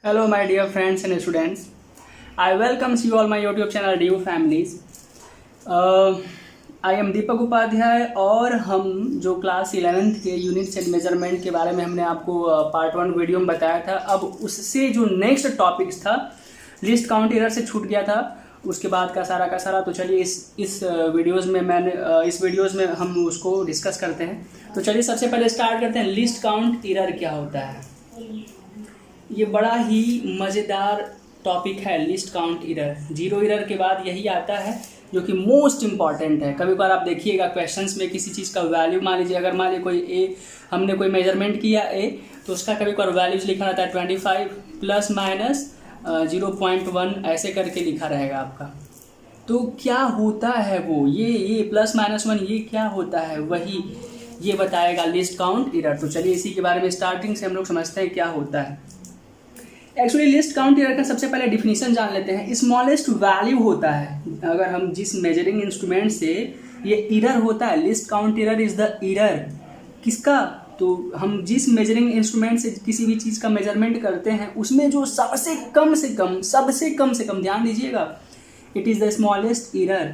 Hello, my dear friends and students. I welcome you all my YouTube channel DU Families. I am दीपक उपाध्याय और हम जो class 11th के units and measurement के बारे में हमने आपको पार्ट 1 वीडियो में बताया था। अब उससे जो नेक्स्ट टॉपिक्स था, लिस्ट काउंट एरर से छूट गया था, उसके बाद का सारा। तो चलिए इस वीडियोज़ में हम उसको डिस्कस करते हैं। तो चलिए सबसे पहले स्टार्ट करते हैं, लिस्ट काउंट एरर क्या होता है। ये बड़ा ही मज़ेदार टॉपिक है list count error. Zero error के बाद यही आता है जो कि मोस्ट इम्पॉर्टेंट है। कभी बार आप देखिएगा क्वेश्चंस में किसी चीज़ का वैल्यू, मान लीजिए अगर मान लीजिए हमने कोई मेजरमेंट किया ए, तो उसका कभी बार वैल्यूज लिखा रहता है 25 प्लस माइनस 0.1 ऐसे करके लिखा रहेगा आपका। तो क्या होता है वो, ये प्लस माइनस 1 ये क्या होता है, वही ये बताएगा लिस्ट काउंट एरर। तो चलिए इसी के बारे में स्टार्टिंग से हम लोग समझते हैं क्या होता है। एक्चुअली लिस्ट काउंट एरर का सबसे पहले डिफिनीशन जान लेते हैं। स्मॉलेस्ट वैल्यू होता है, अगर हम जिस मेजरिंग इंस्ट्रूमेंट से ये एरर होता है, list count error is the error किसका, तो हम जिस मेजरिंग इंस्ट्रूमेंट से किसी भी चीज़ का मेजरमेंट करते हैं उसमें जो सबसे कम से कम ध्यान दीजिएगा, it is the smallest error.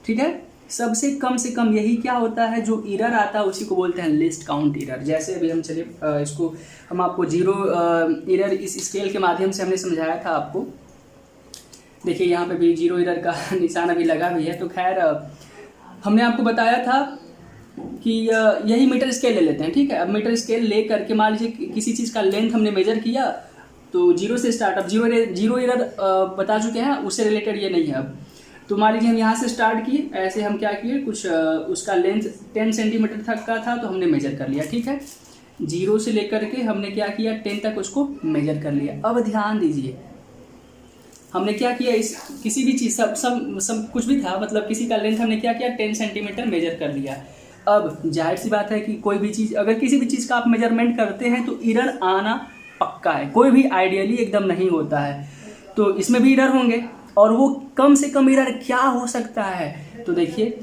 ठीक है, सबसे कम यही क्या होता है, जो एरर आता है उसी को बोलते हैं लिस्ट काउंट एरर। जैसे अभी हम चलिए इसको हम आपको जीरो एरर इस स्केल के माध्यम से हमने समझाया था आपको। देखिए यहाँ पे भी जीरो एरर का निशान अभी लगा भी है। तो खैर हमने आपको बताया था कि यही मीटर स्केल ले लेते हैं। ठीक है, अब मीटर स्केल ले करके मान लीजिए किसी चीज़ का लेंथ हमने मेजर किया, तो जीरो से स्टार्ट। अब जीरो एरर बता चुके हैं, उससे रिलेटेड ये नहीं है। अब तो मान लीजिए हम यहाँ से स्टार्ट किए, ऐसे हम क्या किए, कुछ उसका लेंथ 10 सेंटीमीटर तक का था तो हमने मेजर कर लिया। ठीक है, जीरो से लेकर के हमने क्या किया 10 तक उसको मेजर कर लिया। अब ध्यान दीजिए हमने क्या किया, इस किसी भी चीज़ सब कुछ भी था, मतलब किसी का लेंथ हमने क्या किया 10 सेंटीमीटर मेजर कर लिया। अब जाहिर सी बात है कि कोई भी चीज़, अगर किसी भी चीज़ का आप मेजरमेंट करते हैं तो एरर आना पक्का है, कोई भी आइडियली एकदम नहीं होता है। तो इसमें भी एरर होंगे, और वो कम से कम एरर क्या हो सकता है, तो देखिए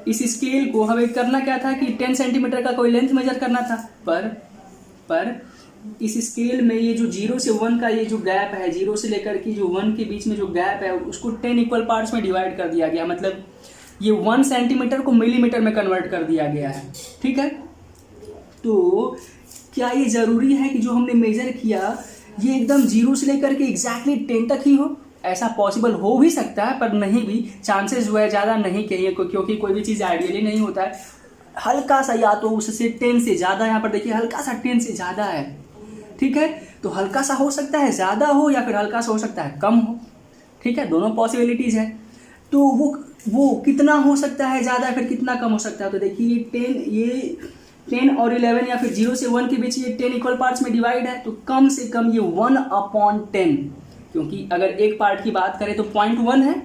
इस स्केल को हमें करना क्या था कि 10 सेंटीमीटर का कोई लेंथ मेजर करना था, पर इस स्केल में ये जो 0 से 1 का ये जो गैप है, 0 से लेकर के जो 1 के बीच में जो गैप है उसको 10 इक्वल पार्ट्स में डिवाइड कर दिया गया। मतलब ये 1 सेंटीमीटर को मिलीमीटर में कन्वर्ट कर दिया गया है। ठीक है, तो क्या ये ज़रूरी है कि जो हमने मेजर किया ये एकदम 0 से लेकर के एग्जैक्टली 10 तक ही हो? ऐसा पॉसिबल हो भी सकता है, पर नहीं भी, चांसेस जो है ज़्यादा नहीं कहिए, क्योंकि कोई भी चीज़ आइडियली नहीं होता है। हल्का सा या तो उससे 10 से ज़्यादा, यहाँ पर देखिए हल्का सा 10 से ज़्यादा है। ठीक है, तो हल्का सा हो सकता है ज़्यादा हो, या फिर हल्का सा हो सकता है कम हो। ठीक है, दोनों पॉसिबिलिटीज़ है। तो वो कितना हो सकता है ज़्यादा, फिर कितना कम हो सकता है, तो देखिए ये 10 और 11 या फिर 0 से 1 के बीच ये 10 इक्वल पार्ट्स में डिवाइड है, तो कम से कम ये 1/10, क्योंकि अगर एक पार्ट की बात करें तो 0.1 है,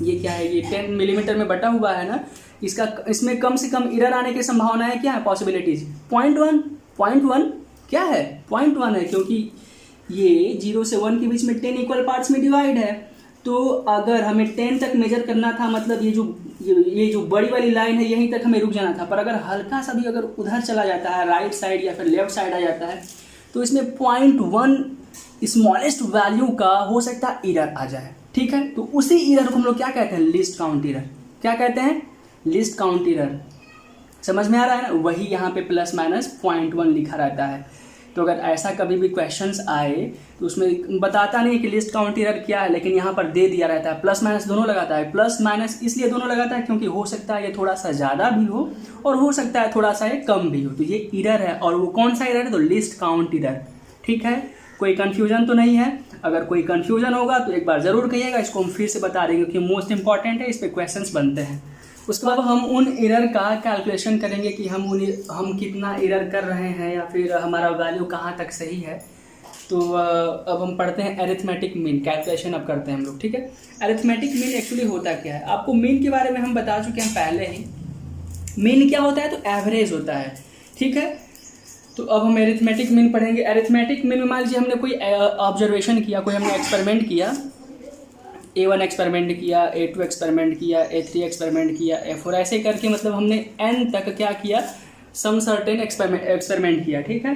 ये क्या है, ये 10 मिलीमीटर में बटा हुआ है ना, इसमें कम से कम एरर आने की संभावना है, क्या है पॉसिबिलिटीज 0.1 क्या है 0.1 है, क्योंकि ये 0 से 1 के बीच में 10 इक्वल पार्ट्स में डिवाइड है। तो अगर हमें 10 तक मेजर करना था, मतलब ये जो बड़ी वाली लाइन है यहीं तक हमें रुक जाना था, पर अगर हल्का सा भी अगर उधर चला जाता है, राइट साइड या फिर लेफ्ट साइड आ जाता है, तो इसमें 0.1 स्मॉलेस्ट वैल्यू का हो सकता है एरर आ जाए। ठीक है, तो उसी एरर को हम लोग क्या कहते हैं, लिस्ट काउंट एरर। क्या कहते हैं, लिस्ट काउंट एरर। समझ में आ रहा है ना, वही यहाँ पे प्लस माइनस 0.1 लिखा रहता है। तो अगर ऐसा कभी भी क्वेश्चंस आए तो उसमें बताता नहीं कि लिस्ट काउंट एरर क्या है, लेकिन यहाँ पर दे दिया रहता है, प्लस माइनस दोनों लगाता है। प्लस माइनस इसलिए दोनों लगाता है क्योंकि हो सकता है ये थोड़ा सा ज़्यादा भी हो और हो सकता है थोड़ा सा ये कम भी हो, तो ये एरर है। और वो कौन सा एरर है, तो लिस्ट काउंट एरर। ठीक है, कोई कन्फ्यूजन तो नहीं है? अगर कोई कन्फ्यूजन होगा तो एक बार ज़रूर कहिएगा, इसको हम फिर से बता देंगे क्योंकि मोस्ट इंपॉर्टेंट है, इस पर क्वेश्चंस बनते हैं। उसके बाद हम उन एरर का कैलकुलेशन करेंगे कि हम कितना एरर कर रहे हैं या फिर हमारा वैल्यू कहाँ तक सही है। तो अब हम पढ़ते हैं एरिथमेटिक मीन कैलकुलेशन अब करते हैं हम लोग। ठीक है, एरिथमेटिक मीन एक्चुअली होता क्या है, आपको मीन के बारे में हम बता चुके हैं पहले ही। मीन क्या होता है, तो एवरेज होता है। ठीक है, तो अब हम एरिथमेटिक मीन पढ़ेंगे। एरिथमेटिक मीन में मान लीजिए हमने कोई ऑब्जर्वेशन किया, कोई हमने एक्सपेरिमेंट किया, A1 एक्सपेरिमेंट किया, A2 एक्सपेरिमेंट किया, A3 एक्सपेरिमेंट किया, A4 ऐसे करके, मतलब हमने N तक क्या किया, सम सर्टेन एक्सपेरिमेंट किया। ठीक है,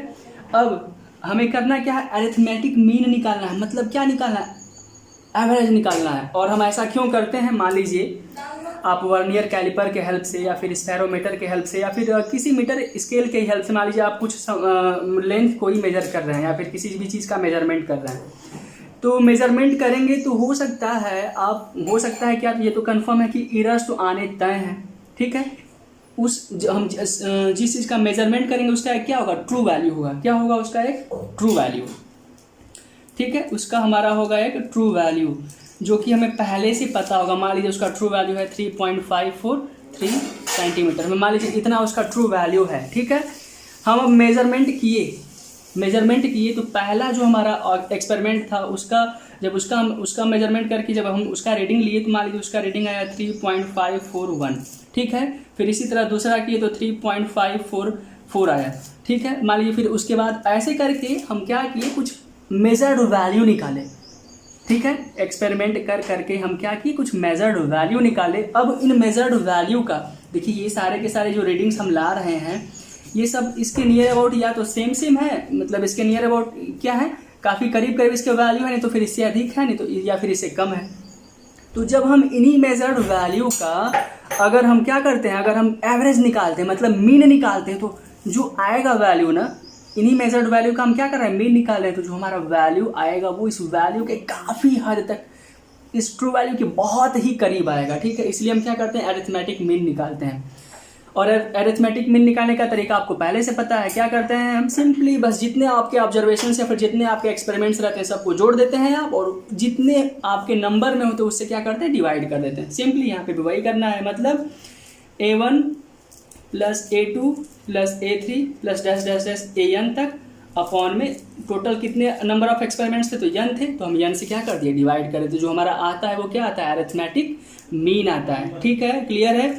अब हमें करना क्या है, अरिथमेटिक मीन निकालना है। मतलब क्या निकालना है, एवरेज निकालना है। और हम ऐसा क्यों करते हैं, मान लीजिए आप वर्नियर कैलिपर के हेल्प से या फिर स्फेरोमीटर के हेल्प से या फिर किसी मीटर स्केल के हेल्प से, मान लीजिए आप कुछ लेंथ कोई मेजर कर रहे हैं या फिर किसी भी चीज़ का मेजरमेंट कर रहे हैं, तो मेजरमेंट करेंगे तो हो सकता है क्या, ये तो कंफर्म है कि एरर्स तो आने तय हैं, ठीक है। हम जिस चीज़ का मेजरमेंट करेंगे उसका एक क्या होगा, ट्रू वैल्यू होगा। क्या होगा उसका, एक ट्रू वैल्यू, ठीक है। उसका हमारा होगा एक ट्रू वैल्यू जो कि हमें पहले से पता होगा। मान लीजिए उसका ट्रू वैल्यू है 3.543 सेंटीमीटर में, मान लीजिए इतना उसका ट्रू वैल्यू है, ठीक है। हम अब मेजरमेंट किए तो पहला जो हमारा एक्सपेरिमेंट था जब उसका मेजरमेंट करके जब हम उसका रीडिंग लिए तो मान लीजिए उसका रीडिंग आया 3.541, ठीक है। फिर इसी तरह दूसरा किए तो 3.544 आया, ठीक है। मान लीजिए फिर उसके बाद ऐसे करके हम क्या किए, कुछ मेजर्ड वैल्यू निकाले, ठीक है। एक्सपेरिमेंट करके हम क्या किए, कुछ मेजर्ड वैल्यू निकाले। अब इन मेजर्ड वैल्यू का देखिए, ये सारे के सारे जो रीडिंग्स हम ला रहे हैं ये सब इसके नियर अबाउट या तो सेम है, मतलब इसके नियर अबाउट क्या है, काफ़ी करीब इसके वैल्यू है, नहीं तो फिर इससे अधिक है, नहीं तो या फिर इससे कम है। तो जब हम इन्हीं मेजर्ड वैल्यू का अगर हम क्या करते हैं, अगर हम एवरेज निकालते हैं, मतलब मीन निकालते हैं, तो जो आएगा वैल्यू ना, इन्हीं मेजर्ड वैल्यू का हम क्या कर रहे हैं, मीन निकाल रहे हैं, तो जो हमारा वैल्यू आएगा वो इस वैल्यू के काफ़ी हद तक, इस ट्रू वैल्यू के बहुत ही करीब आएगा, ठीक है। इसलिए हम क्या करते हैं, अरिथमेटिक मीन निकालते हैं। और अरिथमेटिक मीन निकालने का तरीका आपको पहले से पता है। क्या करते हैं हम, सिंपली बस जितने आपके ऑब्जर्वेशन या फिर जितने आपके एक्सपेरिमेंट्स रहते हैं सबको जोड़ देते हैं आप, और जितने आपके नंबर में होते हैं उससे क्या करते हैं, डिवाइड कर देते हैं। सिंपली यहाँ पे भी वही करना है, मतलब A1 + A2 + A3 + dash dash dash AN तक अपॉन में टोटल कितने नंबर ऑफ एक्सपेरिमेंट्स थे, तो n थे, तो हम n से क्या कर दिए, डिवाइड कर देते। जो हमारा आता है वो क्या आता है, अरिथमेटिक मीन आता है, ठीक है। क्लियर है।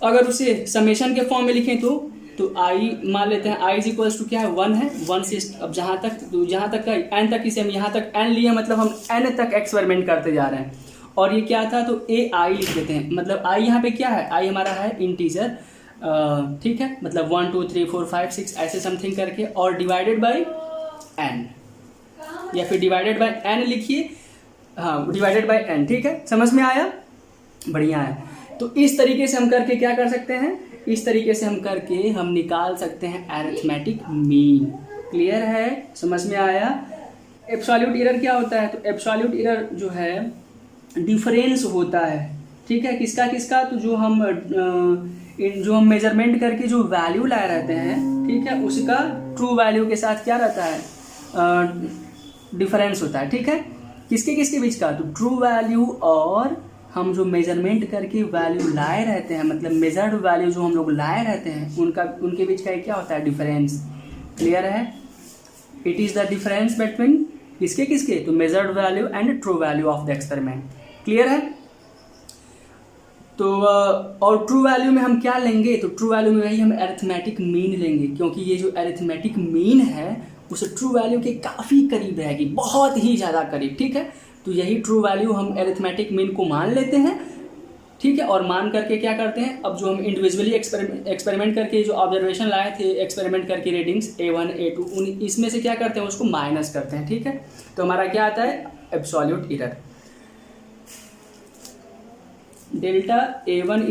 अगर उसे समेशन के फॉर्म में लिखें तो आई मान लेते हैं, i = क्या है, 1 है, 1 से अब जहाँ तक का n तक, इसे हम यहाँ तक n लिए, मतलब हम n तक एक्सपेरिमेंट करते जा रहे हैं। और ये क्या था, तो ai लिख देते हैं, मतलब i यहाँ पे क्या है, i हमारा है इंटीजर, ठीक है, मतलब 1 2 3 4 5 6 ऐसे समथिंग करके, और डिवाइडेड बाई n, या फिर डिवाइडेड बाई n लिखिए, हाँ डिवाइडेड बाई n, ठीक है। समझ में आया, बढ़िया है। तो इस तरीके से हम करके क्या कर सकते हैं, इस तरीके से हम करके हम निकाल सकते हैं अरिथमेटिक मीन। क्लियर है, समझ में आया। एब्सोल्यूट एरर क्या होता है, तो एब्सोल्यूट एरर जो है डिफरेंस होता है, ठीक है, किसका, तो जो हम मेजरमेंट करके जो वैल्यू लाए रहते हैं, ठीक है, उसका ट्रू वैल्यू के साथ क्या रहता है, डिफरेंस होता है, ठीक है। किसके बीच का, तो ट्रू वैल्यू और हम जो मेजरमेंट करके वैल्यू लाए रहते हैं, मतलब मेजर्ड वैल्यू जो हम लोग लाए रहते हैं उनके बीच का क्या होता है, डिफरेंस। क्लियर है, it is the difference between किसके, तो measured value and true value of the experiment. Clear है। तो और ट्रू वैल्यू में हम क्या लेंगे, तो ट्रू वैल्यू में वही हम अरिथमेटिक मीन लेंगे, क्योंकि ये जो अरिथमेटिक मीन है उस ट्रू वैल्यू के काफ़ी करीब रहेगी, बहुत ही ज़्यादा करीब, ठीक है। तो यही ट्रू वैल्यू हम अरिथमेटिक मीन को मान लेते हैं, ठीक है। और मान करके क्या करते हैं, अब जो हम इंडिविजुअली एक्सपेरिमेंट करके जो ऑब्जर्वेशन लाए थे, एक्सपेरिमेंट करके रीडिंग्स A1 A2 इसमें से क्या करते हैं, उसको माइनस करते हैं, ठीक है। तो हमारा क्या आता है, एब्सोल्यूट एरर। डेल्टा A1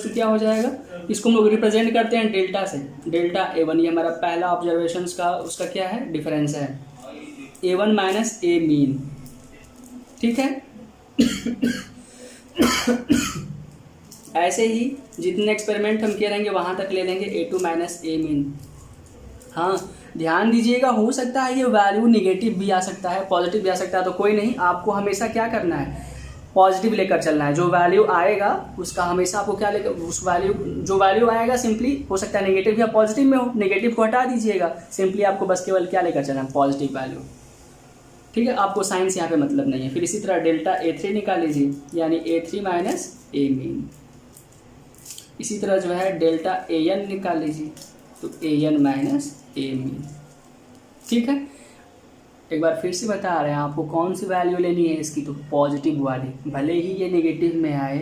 = क्या हो जाएगा, इसको हम लोग रिप्रेजेंट करते हैं डेल्टा से, डेल्टा A1 ये हमारा पहला ऑब्जर्वेशन का उसका क्या है, डिफरेंस है, A1 - A मीन, ठीक है। ऐसे ही जितने एक्सपेरिमेंट हम करेंगे वहाँ तक ले लेंगे A2 - A मीन। हाँ ध्यान दीजिएगा, हो सकता है ये वैल्यू निगेटिव भी आ सकता है, पॉजिटिव भी आ सकता है, तो कोई नहीं, आपको हमेशा क्या करना है, पॉजिटिव लेकर चलना है। जो वैल्यू आएगा उसका हमेशा आपको क्या लेकर, उस वैल्यू जो वैल्यू आएगा सिंपली हो सकता है नेगेटिव या पॉजिटिव में हो, नेगेटिव को हटा दीजिएगा, सिंपली आपको बस केवल क्या लेकर चलना है, पॉजिटिव वैल्यू, ठीक है। आपको साइंस यहाँ पे मतलब नहीं है। फिर इसी तरह डेल्टा A3 निकाल लीजिए, यानी A3 - A मीन। इसी तरह जो है डेल्टा AN निकाल लीजिए, तो AN - A मीन, ठीक है। एक बार फिर से बता रहे हैं आपको कौन सी वैल्यू लेनी है इसकी, तो पॉजिटिव वाली, भले ही ये नेगेटिव में आए,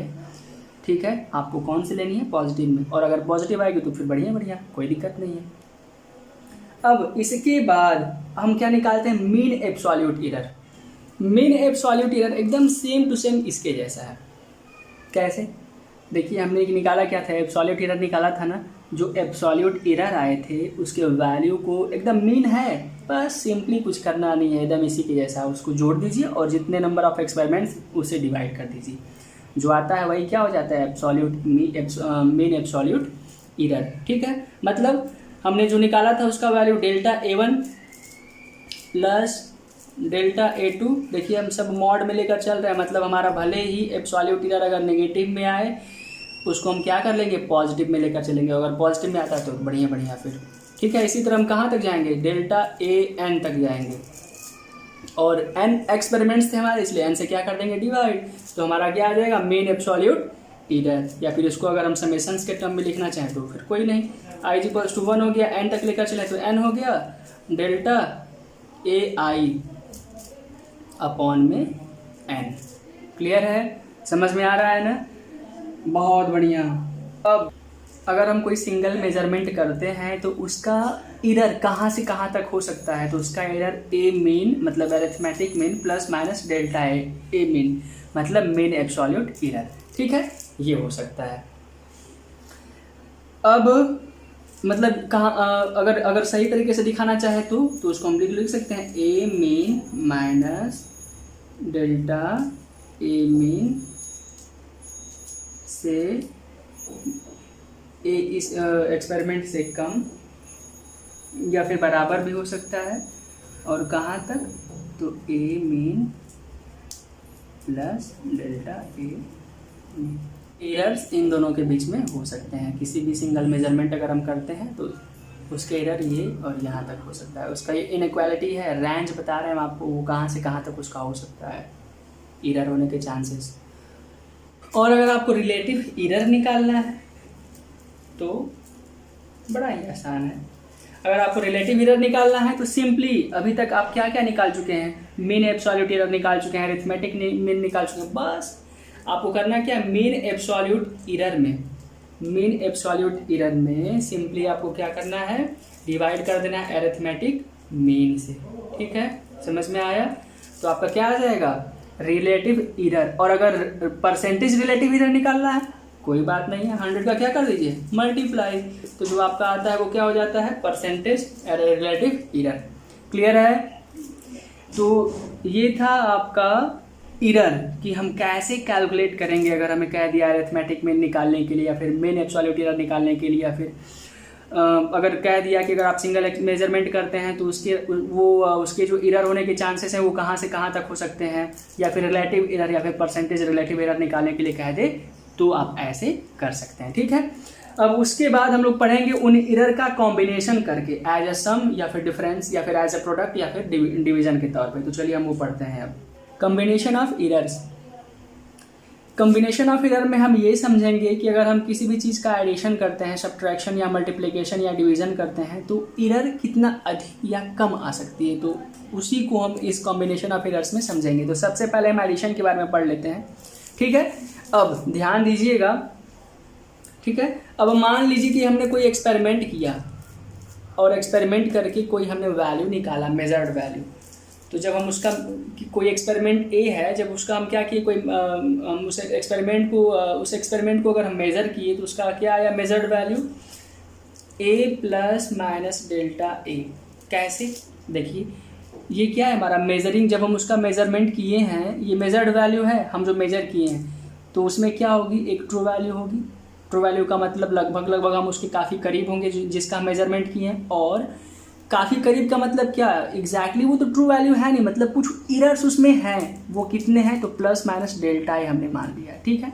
ठीक है, आपको कौन सी लेनी है, पॉजिटिव में। और अगर पॉजिटिव आएगी तो फिर बढ़िया, कोई दिक्कत नहीं है। अब इसके बाद हम क्या निकालते हैं, mean absolute error. Mean absolute error एकदम सेम टू सेम इसके जैसा है। कैसे, देखिए हमने निकाला क्या था, एब्सोल्यूट एरर निकाला था ना, जो एब्सोल्यूट एरर आए थे उसके वैल्यू को एकदम मीन है, बस सिंपली कुछ करना नहीं है, एकदम इसी के जैसा, उसको जोड़ दीजिए और जितने नंबर ऑफ एक्सपेरिमेंट्स उसे डिवाइड कर दीजिए, जो आता है वही क्या हो जाता है, मीन एब्सोल्यूट एरर। ठीक है, मतलब हमने जो निकाला था उसका value delta A1 plus delta A2, देखिए हम सब मॉड में लेकर चल रहे हैं, मतलब हमारा भले ही एब्सोल्यूट एरर अगर नेगेटिव में आए उसको हम क्या कर लेंगे, पॉजिटिव में लेकर चलेंगे, अगर पॉजिटिव में आता है तो बढ़िया बढ़िया फिर। ठीक है, इसी तरह हम कहाँ तक जाएंगे, डेल्टा AN तक जाएंगे, और n एक्सपेरिमेंट्स थे हमारे, इसलिए n से क्या कर देंगे, डिवाइड, तो हमारा क्या आ जाएगा, मेन एब्सोल्यूट एरर। या फिर इसको अगर हम समेशंस के टर्म में लिखना चाहें तो फिर कोई नहीं, i = 1 हो गया, n तक लेकर चले तो n हो गया डेल्टा AI अपॉन में n। क्लियर है, समझ में आ रहा है ना, बहुत बढ़िया। अब अगर हम कोई सिंगल मेजरमेंट करते हैं तो उसका एरर कहाँ से कहाँ तक हो सकता है, तो उसका एरर A मीन मतलब arithmetic mean plus minus delta A mean मतलब मेन एब्सोल्यूट एरर। ठीक है, ये हो सकता है। अब मतलब कहाँ अगर सही तरीके से दिखाना चाहे तो उसको हम लिख सकते हैं A mean minus delta A mean से A इस एक्सपेरिमेंट से कम या फिर बराबर भी हो सकता है, और कहाँ तक, तो A mean plus delta A mean. Errors in दोनों के बीच में हो सकते हैं, किसी भी सिंगल मेजरमेंट अगर हम करते हैं तो उसके एरर ये और यहाँ तक हो सकता है, उसका ये इनइक्वालिटी है, रेंज बता रहे हैं हम आपको, वो कहाँ से कहाँ तक उसका हो सकता है एरर होने के चांसेस। और अगर आपको रिलेटिव एरर निकालना है तो बड़ा ही आसान है। अगर आपको रिलेटिव एरर निकालना है तो सिंपली अभी तक आप क्या क्या निकाल चुके हैं, मीन एब्सोल्यूट एरर निकाल चुके हैं, अरिथमेटिक मीन निकाल चुके हैं, बस आपको करना क्या, मीन एब्सोल्यूट एरर में सिंपली आपको क्या करना है, डिवाइड कर देना है अरिथमेटिक मीन से। ठीक है, समझ में आया, तो आपका क्या आ जाएगा, रिलेटिव एरर। और अगर परसेंटेज रिलेटिव एरर निकालना है कोई बात नहीं है, 100 का क्या कर दीजिए, मल्टीप्लाई, तो जो आपका आता है वो क्या हो जाता है, परसेंटेज रिलेटिव एरर। क्लियर है, तो ये था आपका एरर कि हम कैसे कैलकुलेट करेंगे अगर हमें कह दिया अरिथमेटिक मीन निकालने के लिए, या फिर मेन एब्सोल्यूट एरर निकालने के लिए, या फिर अगर कह दिया कि अगर आप सिंगल मेजरमेंट करते हैं तो उसके जो एरर होने के चांसेस हैं वो कहाँ से कहाँ तक हो सकते हैं, या फिर रिलेटिव एरर या फिर परसेंटेज रिलेटिव एरर निकालने के लिए कह दे तो आप ऐसे कर सकते हैं। ठीक है, अब उसके बाद हम लोग पढ़ेंगे उन एरर का कॉम्बिनेशन करके एज अ सम या फिर डिफरेंस या फिर एज अ प्रोडक्ट या फिर डिवीजन के तौर पे। तो चलिए हम वो पढ़ते हैं। अब combination of errors. Combination of error में हम ये समझेंगे कि अगर हम किसी भी चीज़ का एडिशन करते हैं, सब्ट्रैक्शन या मल्टीप्लिकेशन या डिवीजन करते हैं तो एरर कितना अधिक या कम आ सकती है, तो उसी को हम इस कॉम्बिनेशन ऑफ एरर्स में समझेंगे। तो सबसे पहले हम एडिशन के बारे में पढ़ लेते हैं। ठीक है, अब ध्यान दीजिएगा। ठीक है, अब मान लीजिए कि हमने कोई एक्सपेरिमेंट किया और एक्सपेरिमेंट करके कोई हमने वैल्यू निकाला, मेजर्ड वैल्यू। तो जब हम उसका कोई एक्सपेरिमेंट ए है, जब उसका हम क्या किए, कोई हम उस एक्सपेरिमेंट को अगर हम मेज़र किए तो उसका क्या आया, मेजर्ड वैल्यू ए प्लस माइनस डेल्टा ए। कैसे, देखिए ये क्या है हमारा मेजरिंग, जब हम उसका मेजरमेंट किए हैं, ये मेजर्ड वैल्यू है, हम जो मेजर किए हैं, तो उसमें क्या होगी, एक ट्रू वैल्यू होगी। ट्रू वैल्यू का मतलब लगभग हम उसके काफ़ी करीब होंगे जिसका मेजरमेंट किए हैं। और काफ़ी करीब का मतलब क्या, एग्जैक्टली वो तो ट्रू वैल्यू है नहीं, मतलब कुछ एरर्स उसमें हैं, वो कितने हैं, तो प्लस माइनस डेल्टा ए हमने मान लिया। ठीक है,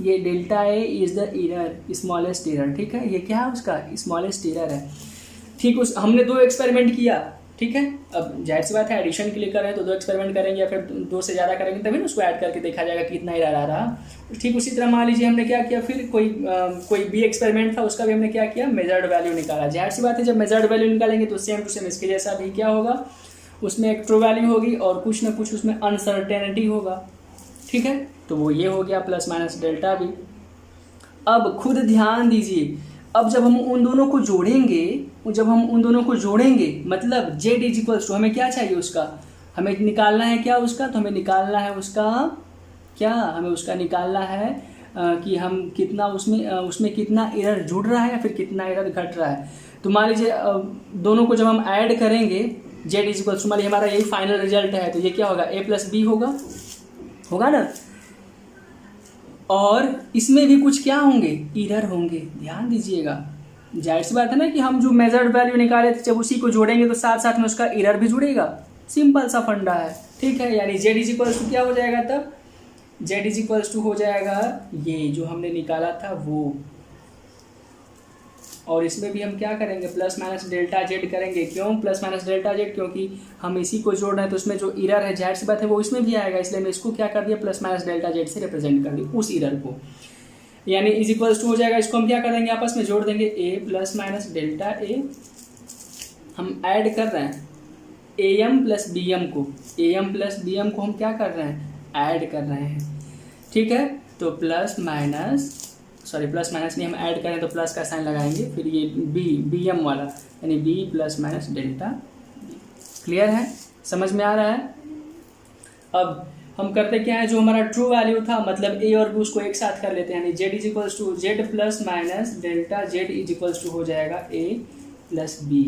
ये delta A is the error, smallest error. ठीक है, ये क्या है, उसका स्मॉलेस्ट एरर है। ठीक, हमने 2 एक्सपेरिमेंट किया। ठीक है, अब जाहिर सी बात है एडिशन के लिए कर रहे हैं तो 2 एक्सपेरिमेंट करेंगे या फिर 2 से ज़्यादा करेंगे, तभी ना उसको ऐड करके देखा जाएगा कितना एरर आ रहा। ठीक उसी तरह मान लीजिए हमने क्या किया, फिर कोई बी एक्सपेरिमेंट था, उसका भी हमने क्या किया, मेजर्ड वैल्यू निकाला। जाहिर सी बात है जब मेजर्ड वैल्यू निकालेंगे तो सेम टू सेम इसके जैसा भी क्या होगा, उसमें एक ट्रू वैल्यू होगी और कुछ ना कुछ उसमें अनसर्टेनिटी होगा। ठीक है, तो वो ये हो गया प्लस माइनस डेल्टा भी। अब खुद ध्यान दीजिए, अब जब हम उन दोनों को जोड़ेंगे मतलब जेड इज इक्वल्स टू, हमें क्या चाहिए उसका, हमें निकालना है क्या उसका, तो हमें निकालना है उसका क्या, हमें उसका निकालना है कि हम कितना उसमें कितना एरर जुड़ रहा है या फिर कितना एरर घट रहा है। तो मान लीजिए दोनों को जब हम ऐड करेंगे जेड इज इक्वल्स टू, मान लीजिए हमारा यही फाइनल रिजल्ट है, तो ये क्या होगा, ए प्लस बी होगा ना। और इसमें भी कुछ क्या होंगे, एरर होंगे, ध्यान दीजिएगा। जाहिर सी बात है ना कि हम जो मेजर्ड वैल्यू निकाले थे जब उसी को जोड़ेंगे तो साथ साथ में उसका एरर भी जुड़ेगा, सिंपल सा फंडा है, ठीक है। यानी जेड इज इक्वल्स टू क्या हो जाएगा, तब जेड इज इक्वल्स टू हो जाएगा ये जो हमने निकाला था वो, और इसमें भी हम क्या करेंगे, प्लस माइनस डेल्टा जेड करेंगे। क्यों प्लस माइनस डेल्टा जेड, क्योंकि हम इसी को जोड़ रहे हैं तो उसमें जो एरर है जाहिर सी बात है वो इसमें भी आएगा, इसलिए मैं इसको क्या कर दिया, प्लस माइनस डेल्टा जेड से रिप्रेजेंट कर दिया उस एरर को। यानी इज इक्वल्स टू हो जाएगा, इसको हम क्या कर देंगे, आपस में जोड़ देंगे, A plus minus delta A, हम ऐड कर रहे हैं A M plus B M को, A M plus B M को हम क्या कर रहे हैं, ऐड कर रहे हैं, ठीक है। तो प्लस माइनस नहीं, हम ऐड करें तो प्लस का साइन लगाएंगे, फिर ये बी एम वाला यानी B plus minus delta. Clear है, समझ में आ रहा है। अब हम करते क्या है, जो हमारा ट्रू वैल्यू था मतलब ए और बी उसको एक साथ कर लेते हैं, यानी Z is equals to Z plus minus delta Z is equals to हो जाएगा A plus B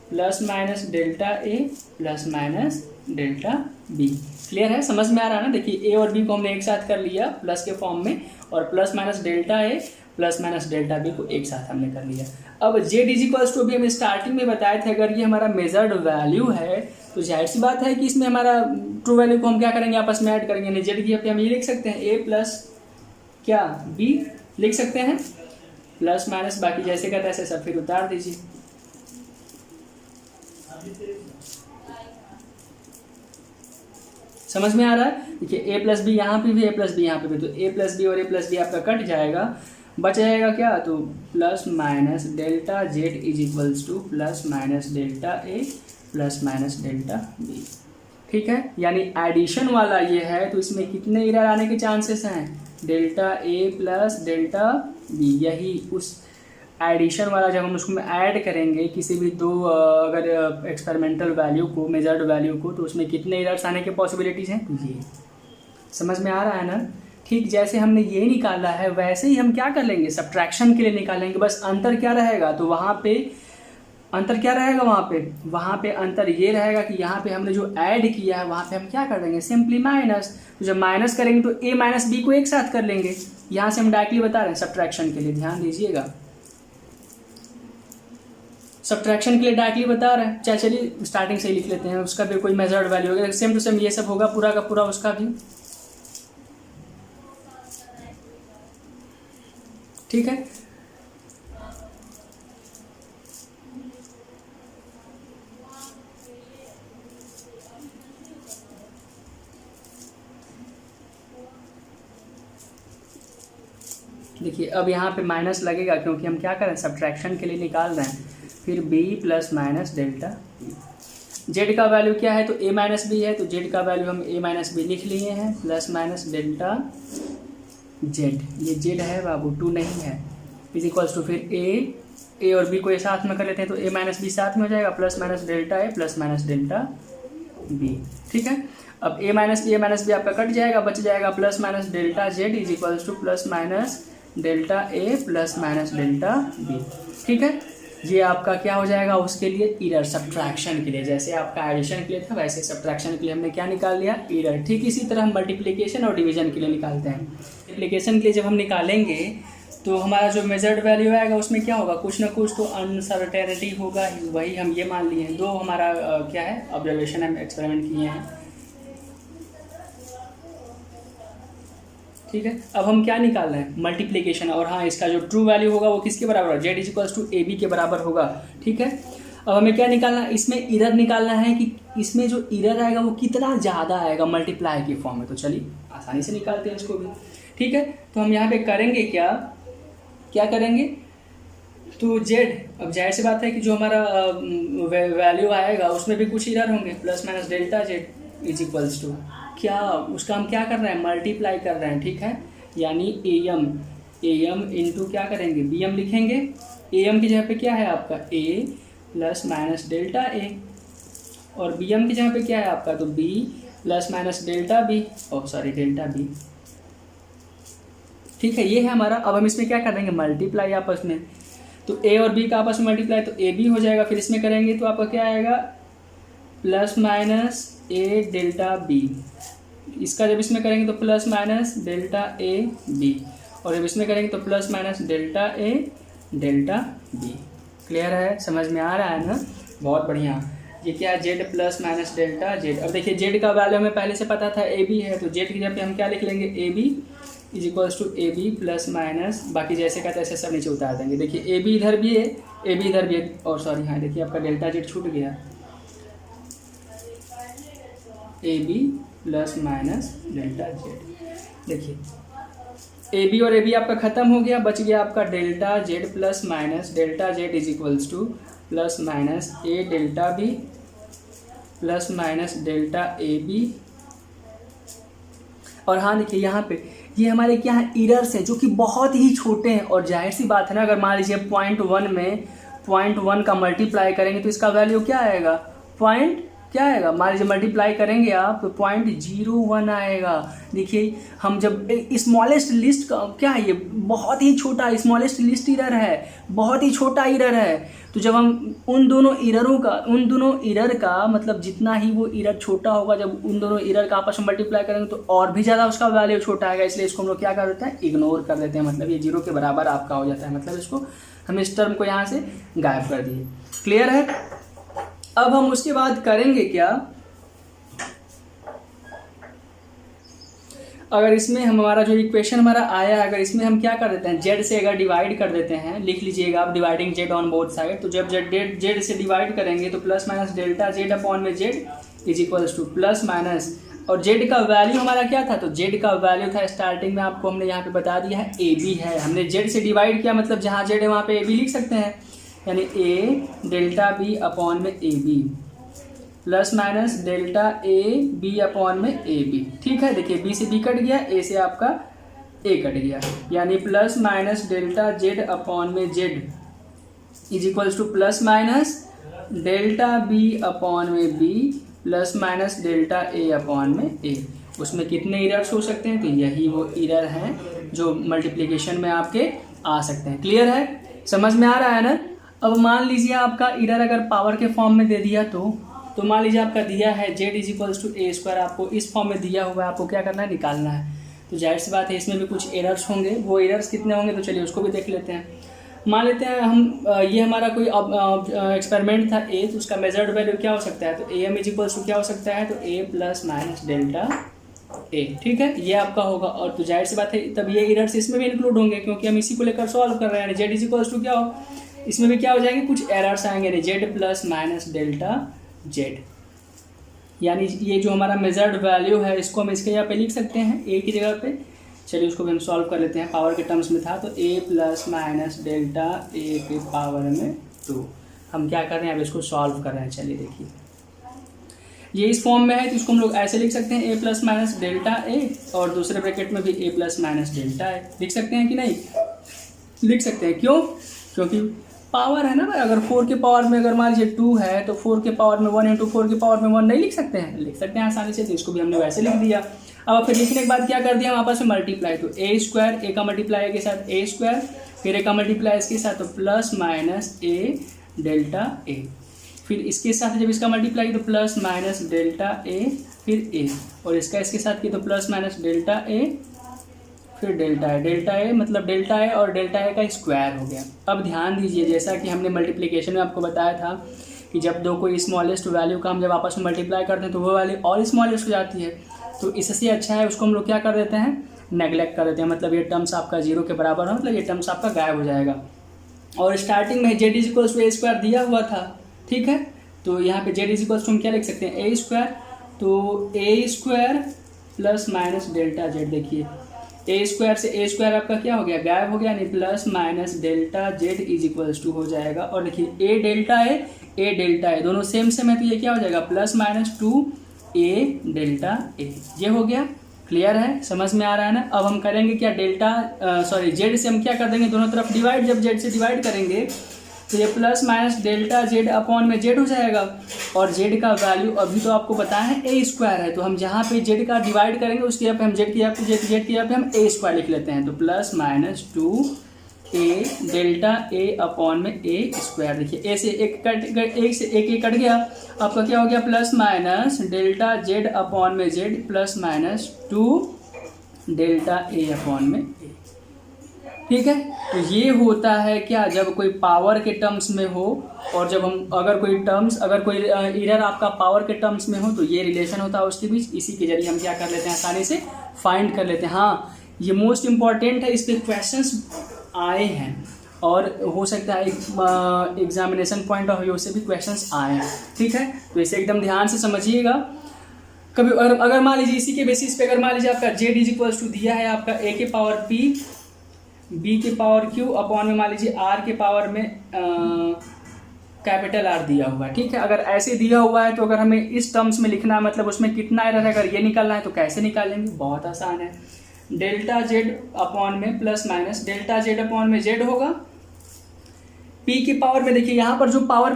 plus minus delta A plus minus delta B. Clear है, समझ में आ रहा है ना। देखिए ए और बी को हमने एक साथ कर लिया प्लस के फॉर्म में, और plus minus delta A plus minus delta B को एक साथ हमने कर लिया। अब जेड इज इक्वल्स टू भी हम स्टार्टिंग में बताए थे, अगर ये हमारा मेजर्ड वैल्यू है तो जाहिर सी बात है कि इसमें हमारा ट्रू वैल्यू को हम क्या करेंगे, आपस में ऐड करेंगे। यानी जेड की हम ये लिख सकते हैं ए प्लस क्या बी लिख सकते हैं, प्लस माइनस बाकी जैसे का तैसे सब फिर उतार दीजिए। समझ में आ रहा है। देखिए ए प्लस बी यहाँ पे भी, ए प्लस बी यहाँ पे भी, तो ए प्लस बी और ए प्लस बी आपका कट जाएगा, बच जाएगा क्या, तो plus minus delta Z is equals to plus minus delta A plus minus delta B. ठीक है, यानी एडिशन वाला ये है तो इसमें कितने एरर आने के चांसेस हैं, delta A plus delta B. यही उस एडिशन वाला जब हम उसको ऐड करेंगे किसी भी दो अगर एक्सपेरिमेंटल वैल्यू को, मेजर्ड वैल्यू को, तो उसमें कितने एरर्स आने के पॉसिबिलिटीज़ हैं, तो ये समझ में आ रहा है ना। ठीक जैसे हमने ये निकाला है वैसे ही हम क्या कर लेंगे, सब्ट्रैक्शन के लिए निकालेंगे। बस अंतर क्या रहेगा, तो वहाँ पे अंतर क्या रहेगा, वहाँ पे अंतर ये रहेगा कि यहाँ पे हमने जो ऐड किया है वहाँ पे हम क्या कर देंगे, सिंपली माइनस। तो जब माइनस करेंगे तो ए माइनस बी को एक साथ कर लेंगे। यहाँ से हम डायरेक्टली बता रहे हैं सब्ट्रैक्शन के लिए, ध्यान दीजिएगा, सब्ट्रैक्शन के लिए डायरेक्टली बता रहे हैं। चलिए स्टार्टिंग से ही लिख लेते हैं, उसका भी कोई मेजर्ड वैल्यू होगा, सेम टू सेम ये सब होगा पूरा का पूरा उसका भी। ठीक है, देखिए अब यहाँ पे माइनस लगेगा क्योंकि हम क्या करें, सब्ट्रैक्शन के लिए निकाल रहे हैं। फिर b plus minus delta Z का वैल्यू क्या है, तो a माइनस बी है, तो जेड का वैल्यू हम a माइनस बी लिख लिए हैं, प्लस माइनस डेल्टा जेड, ये जेड है बाबू, 2 नहीं है, इज इक्वल्स टू फिर a और b को साथ में कर लेते हैं तो a माइनस बी साथ में हो जाएगा, plus minus delta a plus minus delta b। ठीक है, अब a माइनस बी आपका कट जाएगा, बच जाएगा plus minus delta Z is equals to plus minus delta A plus minus delta B. ठीक है, ये आपका क्या हो जाएगा, उसके लिए एरर, सब्ट्रैक्शन के लिए। जैसे आपका एडिशन के लिए था वैसे सब्ट्रैक्शन के लिए हमने क्या निकाल लिया, एरर। ठीक इसी तरह हम मल्टीप्लिकेशन और डिवीजन के लिए निकालते हैं। मल्टीप्लिकेशन के लिए जब हम निकालेंगे तो हमारा जो मेजर्ड वैल्यू आएगा उसमें क्या होगा, कुछ ना कुछ तो अनसर्टेनिटी होगा ही, वही हम ये मान लिए हैं। दो हमारा क्या है, ऑब्जर्वेशन हम एक्सपेरिमेंट किए हैं। ठीक है, अब हम क्या निकाल रहे हैं, मल्टीप्लिकेशन, और हाँ इसका जो ट्रू वैल्यू होगा वो किसके बराबर होगा, Z is equals to A B के बराबर होगा। ठीक है, अब हमें क्या निकालना है, इसमें एरर निकालना है कि इसमें जो एरर आएगा वो कितना ज़्यादा आएगा मल्टीप्लाई के फॉर्म में। तो चलिए आसानी से निकालते हैं इसको भी। ठीक है, तो हम यहाँ पे करेंगे क्या करेंगे, तो जेड, अब जाहिर सी बात है कि जो हमारा वैल्यू आएगा उसमें भी कुछ एरर होंगे, plus minus delta Z is equals to क्या, उसका हम क्या कर रहे हैं, मल्टीप्लाई कर रहे हैं। ठीक है, यानी ए एम इंटू क्या करेंगे, बी एम लिखेंगे। ए एम की जगह पे क्या है आपका ए प्लस माइनस डेल्टा ए, और बी एम की जगह पे क्या है आपका, तो B plus minus delta B, delta B. ठीक है, ये है हमारा। अब हम इसमें क्या कर देंगे, मल्टीप्लाई आपस में, तो ए और बी का आपस में मल्टीप्लाई, तो ए बी हो जाएगा। फिर इसमें करेंगे तो आपका क्या आएगा, plus minus A delta B. इसका जब इसमें करेंगे तो plus minus delta A B, और जब इसमें करेंगे तो plus minus delta A delta B. Clear है, समझ में आ रहा है ना, बहुत बढ़िया। ये क्या है, Z plus minus delta Z. अब देखिए जेड का वैल्यू हमें पहले से पता था ए बी है, तो जेड की जगह पे हम क्या लिख लेंगे, A B is equals to A B plus minus, बाकी जैसे का तैसे सब नीचे उतार देंगे। देखिए ए बी इधर भी है, ए बी इधर भी है, और सॉरी हाँ देखिए आपका डेल्टा जेड छूट गया, A B plus minus delta Z. देखिए ए बी और ए बी आपका खत्म हो गया, बच गया आपका delta Z plus minus delta Z is equals to plus minus A delta B plus minus delta A B. और हाँ देखिए यहाँ पे ये हमारे क्या है, इरर्स है जो कि बहुत ही छोटे हैं, और जाहिर सी बात है ना, अगर मान लीजिए 0.1 में 0.1 का मल्टीप्लाई करेंगे तो इसका वैल्यू क्या आएगा, क्या आएगा, मान लीजिए मल्टीप्लाई करेंगे आप तो 0.01 आएगा। देखिए हम जब स्मॉलेस्ट लिस्ट का क्या है, ये बहुत ही छोटा स्मॉलेस्ट लिस्ट इरर है, बहुत ही छोटा इरर है। तो जब हम उन दोनों इरर का मतलब जितना ही वो इरर छोटा होगा, जब उन दोनों इरर का आपस में मल्टीप्लाई करेंगे तो और भी ज़्यादा उसका वैल्यू छोटा आएगा, इसलिए इसको हम लोग क्या कर देते हैं, इग्नोर कर देते हैं। मतलब ये 0 के बराबर आपका हो जाता है, मतलब इसको हम इस टर्म को यहाँ से गायब कर दिए। क्लियर है। अब हम उसके बाद करेंगे क्या, अगर इसमें हमारा जो इक्वेशन हमारा आया, अगर इसमें हम क्या कर देते हैं, जेड से अगर डिवाइड कर देते हैं, लिख लीजिएगा आप dividing Z on both side. तो जब जेड से डिवाइड करेंगे तो plus minus delta Z upon में Z is equals to plus minus, और जेड का वैल्यू हमारा क्या था, तो जेड का वैल्यू था स्टार्टिंग में आपको हमने यहाँ पे बता दिया है ए बी है। हमने जेड से डिवाइड किया, मतलब जहाँ जेड है वहाँ पे ए बी लिख सकते हैं, यानी ए डेल्टा बी अपॉन में A B plus minus delta A B upon में ए बी। ठीक है, देखिए बी से बी कट गया, ए से आपका ए कट गया, यानी plus minus delta Z upon में Z is equals to plus minus delta B upon में B plus minus delta A upon में ए। उसमें कितने इरर्स हो सकते हैं, तो यही वो इरर हैं जो मल्टीप्लिकेशन में आपके आ सकते हैं। क्लियर है, समझ में आ रहा है ना। अब मान लीजिए आपका इरर अगर पावर के फॉर्म में दे दिया तो मान लीजिए आपका दिया है Z is equals to A square, आपको इस फॉर्म में दिया हुआ है, आपको क्या करना है, निकालना है। तो जाहिर सी बात है इसमें भी कुछ एरर्स होंगे, वो एरर्स कितने होंगे तो चलिए उसको भी देख लेते हैं। मान लेते हैं हम ये हमारा कोई एक्सपेरिमेंट था ए, तो उसका मेजर्ड वैल्यू क्या हो सकता है, तो A M is equals to क्या हो सकता है, तो A plus minus delta A. ठीक है, ये आपका होगा, और तो जाहिर सी बात है तब ये एरर्स इसमें भी इंक्लूड होंगे, क्योंकि हम इसी को लेकर सॉल्व कर रहे हैं। जेड इज इक्वल्स टू क्या हो, इसमें भी क्या हो जाएंगे, कुछ एरर्स आएंगे, Z plus minus delta Z, यानी ये जो हमारा मेजर्ड वैल्यू है इसको हम इसके यहाँ पे लिख सकते हैं ए की जगह पे। चलिए उसको भी हम सॉल्व कर लेते हैं, पावर के टर्म्स में था, तो ए प्लस माइनस डेल्टा ए के पावर में 2। हम क्या कर रहे हैं, अब इसको सॉल्व कर रहे हैं। चलिए देखिए ये इस फॉर्म में है, तो इसको हम लोग ऐसे लिख सकते हैं ए प्लस माइनस डेल्टा ए, और दूसरे ब्रैकेट में भी ए प्लस माइनस डेल्टा ए लिख सकते हैं कि नहीं, लिख सकते हैं। क्यों, क्योंकि पावर है ना भाई, अगर 4 के पावर में अगर मान लीजिए 2 है तो 4 के पावर में 1 इंटू 4 के पावर में 1 नहीं लिख सकते हैं, लिख सकते हैं आसानी से। तो इसको भी हमने वैसे लिख दिया। अब फिर लिखने के बाद क्या कर दिया हम आपस में मल्टीप्लाई, तो ए स्क्वायर, ए का मल्टीप्लाई के साथ ए स्क्वायर, फिर ए का मल्टीप्लाई इसके साथ तो plus minus A delta A, फिर इसके साथ जब इसका मल्टीप्लाई तो प्लस माइनस डेल्टा ए, फिर ए, और इसका इसके साथ की तो प्लस माइनस डेल्टा ए, फिर डेल्टा ए मतलब डेल्टा ए और डेल्टा ए का स्क्वायर हो गया। अब ध्यान दीजिए, जैसा कि हमने मल्टीप्लिकेशन में आपको बताया था कि जब दो कोई स्मॉलेस्ट वैल्यू का हम जब आपस में मल्टीप्लाई करते हैं तो वो वैल्यू और स्मॉलेस्ट हो जाती है, तो इससे अच्छा है उसको हम लोग क्या कर देते हैं, नेगलेक्ट कर देते हैं। मतलब ये टर्म्स आपका 0 के बराबर हो, मतलब ये टर्म्स आपका गायब हो जाएगा। और स्टार्टिंग में Z is equals to A square दिया हुआ था, ठीक है, तो यहाँ पे जेड इज इक्वल्स टू हम क्या लिख सकते हैं, ए स्क्वायर, तो A square plus minus delta Z. देखिए ए स्क्वायर से ए स्क्वायर आपका क्या हो गया, गायब हो गया, यानी plus minus delta Z is equals to हो जाएगा। और देखिए ए डेल्टा ए दोनों सेम सेम है, तो ये क्या हो जाएगा, plus minus 2 A delta A, ये हो गया। क्लियर है, समझ में आ रहा है ना। अब हम करेंगे क्या, जेड से हम क्या कर देंगे, दोनों तरफ डिवाइड। जब जेड से डिवाइड करेंगे तो ये plus minus delta Z upon में जेड हो जाएगा। और जेड का वैल्यू अभी तो आपको पता है ए स्क्वायर है, तो हम जहाँ पे जेड का डिवाइड करेंगे उसकी जगह पे हम जेड की जगह पे हम ए स्क्वायर लिख लेते हैं। तो plus minus 2a delta A upon में ए स्क्वायर। देखिए ए से एक कट गया, आपका क्या हो गया, plus minus delta Z upon में Z plus minus 2 delta A upon में ए। ठीक है, तो ये होता है क्या, जब कोई पावर के टर्म्स में हो, और जब हम अगर कोई एरर आपका पावर के टर्म्स में हो तो ये रिलेशन होता है उसके बीच। इसी के जरिए हम क्या कर लेते हैं, आसानी से फाइंड कर लेते हैं। हाँ, ये मोस्ट इंपॉर्टेंट है, इस पर क्वेश्चंस आए हैं और हो सकता है एग्जामिनेशन पॉइंट ऑफ व्यू से भी क्वेश्चंस आए हैं। ठीक है, तो इसे एकदम ध्यान से समझिएगा। कभी अगर मान लीजिए इसी के बेसिस पे, अगर मान लीजिए आपका जेड इज इक्वल्स टू दिया है आपका ए के पावर पी बी के पावर क्यू अपॉन में मान लीजिए आर के पावर में कैपिटल आर दिया हुआ है। ठीक है, अगर ऐसे दिया हुआ है तो अगर हमें इस टर्म्स में लिखना है, मतलब उसमें कितना एरर है, अगर ये निकालना है तो कैसे निकालेंगे, बहुत आसान है। डेल्टा जेड अपॉन में plus minus delta Z upon में जेड होगा। पी की पावर में देखिए यहाँ पर जो पावर